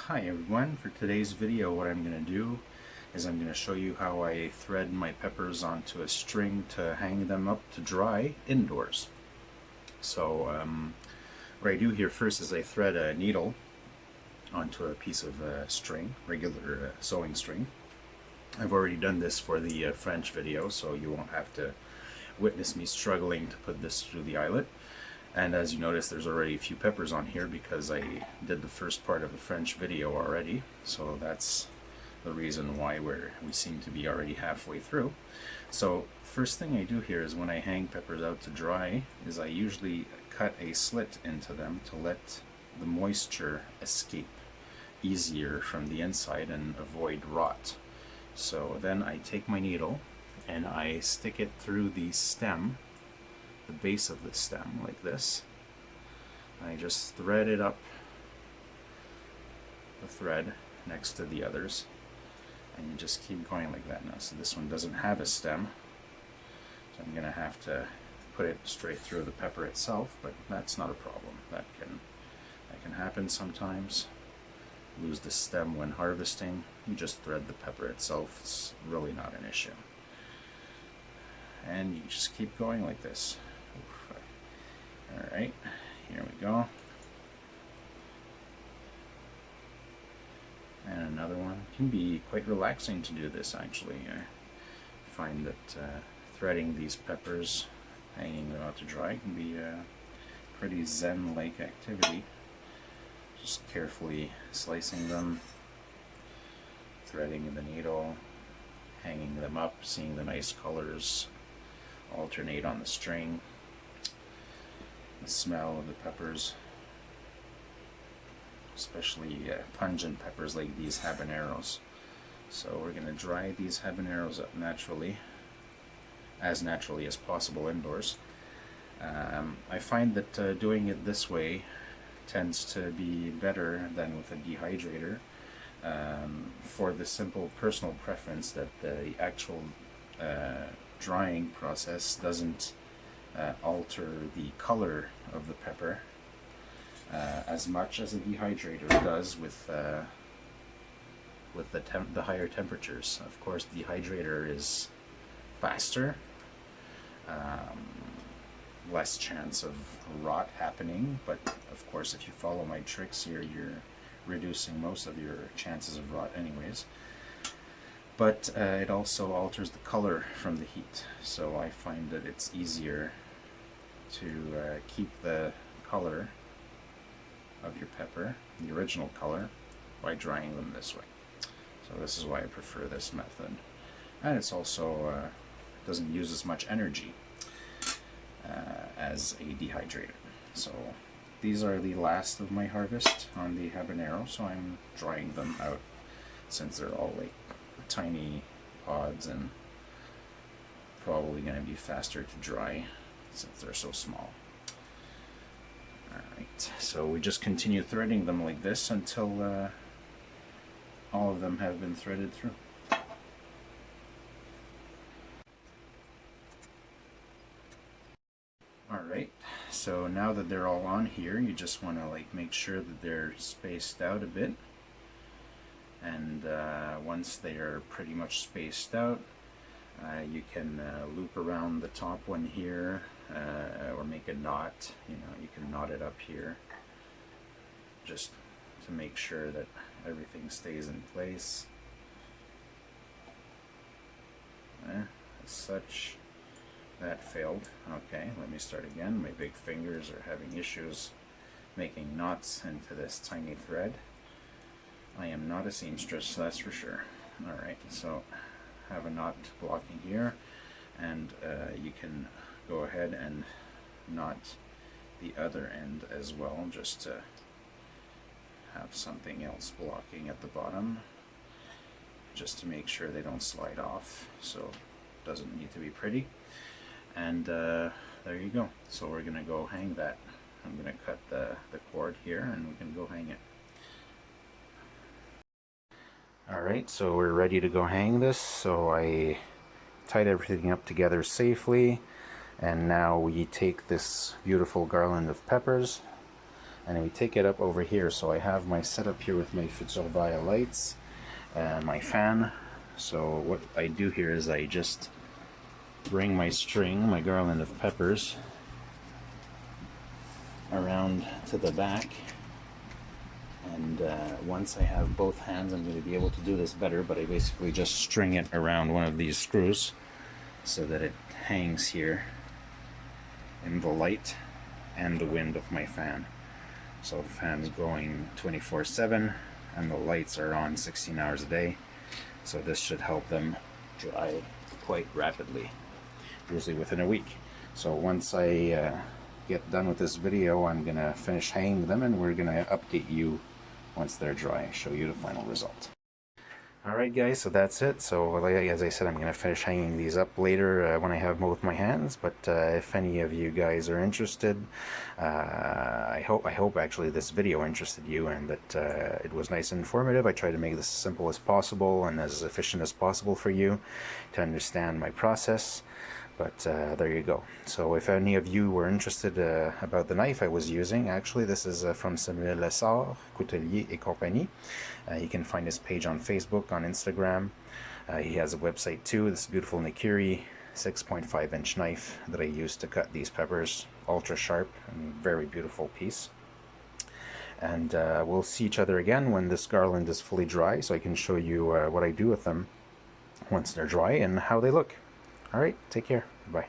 Hi everyone, for today's video what I'm going to do is I'm going to show you how I thread my peppers onto a string to hang them up to dry indoors. So what I do here first is I thread a needle onto a piece of string, regular sewing string. I've already done this for the French video, so you won't have to witness me struggling to put this through the eyelet. And as you notice, there's already a few peppers on here because I did the first part of the French video already. So that's the reason why we seem to be already halfway through. So first thing I do here is when I hang peppers out to dry is I usually cut a slit into them to let the moisture escape easier from the inside and avoid rot. So then I take my needle and I stick it through the stem, the base of the stem, like this. I just thread it up the thread next to the others, and you just keep going like that. Now, so this one doesn't have a stem, so I'm gonna have to put it straight through the pepper itself, but that's not a problem. That can happen sometimes. Lose the stem when harvesting. You just thread the pepper itself. It's really not an issue. And you just keep going like this. Alright, here we go. And another one. It can be quite relaxing to do this, actually. I find that threading these peppers, hanging them out to dry, can be a pretty zen-like activity. Just carefully slicing them, threading the needle, hanging them up, seeing the nice colors alternate on the string. The smell of the peppers, especially pungent peppers like these habaneros. So we're going to dry these habaneros up naturally as possible indoors. I find that doing it this way tends to be better than with a dehydrator, for the simple personal preference that the actual drying process doesn't alter the color of the pepper as much as a dehydrator does with the higher temperatures. Of course, the dehydrator is faster, less chance of rot happening, but of course if you follow my tricks here, you're reducing most of your chances of rot anyways. But it also alters the color from the heat, so I find that it's easier to keep the color of your pepper, the original color, by drying them this way. So this is why I prefer this method. And it's also doesn't use as much energy as a dehydrator. So these are the last of my harvest on the habanero, so I'm drying them out since they're all like tiny pods and probably going to be faster to dry since they're so small. Alright, so we just continue threading them like this until all of them have been threaded through. Alright, so now that they're all on here, you just want to make sure that they're spaced out a bit. And once they are pretty much spaced out, you can loop around the top one here, or make a knot. You can knot it up here just to make sure that everything stays in place. As such, that failed. Okay, let me start again. My big fingers are having issues making knots into this tiny thread. I am not a seamstress, that's for sure. Alright, so have a knot blocking here, and you can go ahead and knot the other end as well, just to have something else blocking at the bottom, just to make sure they don't slide off. So it doesn't need to be pretty. And there you go. So we're going to go hang that. I'm going to cut the cord here and we can go hang it. Alright, so we're ready to go hang this. So I tied everything up together safely, and now we take this beautiful garland of peppers and we take it up over here. So I have my setup here with my Futurvia lights and my fan. So what I do here is I just bring my string, my garland of peppers, around to the back, and once I have both hands, I'm going to be able to do this better, but I basically just string it around one of these screws so that it hangs here in the light and the wind of my fan. So the fan is going 24/7 and the lights are on 16 hours a day, so this should help them dry quite rapidly, usually within a week. So once I get done with this video, I'm gonna finish hanging them, and we're gonna update you once they're dry, show you the final result. Alright guys, so that's it. So as I said, I'm gonna finish hanging these up later when I have both my hands, but if any of you guys are interested, I hope actually this video interested you, and that it was nice and informative. I tried to make this as simple as possible and as efficient as possible for you to understand my process. But there you go. So if any of you were interested about the knife I was using, actually this is from Samuel Lessard Coutelier et Compagnie. You can find his page on Facebook, on Instagram. He has a website too. This beautiful Nakiri 6.5-inch knife that I used to cut these peppers. Ultra sharp and very beautiful piece. And we'll see each other again when this garland is fully dry, so I can show you what I do with them once they're dry and how they look. All right, take care. Bye.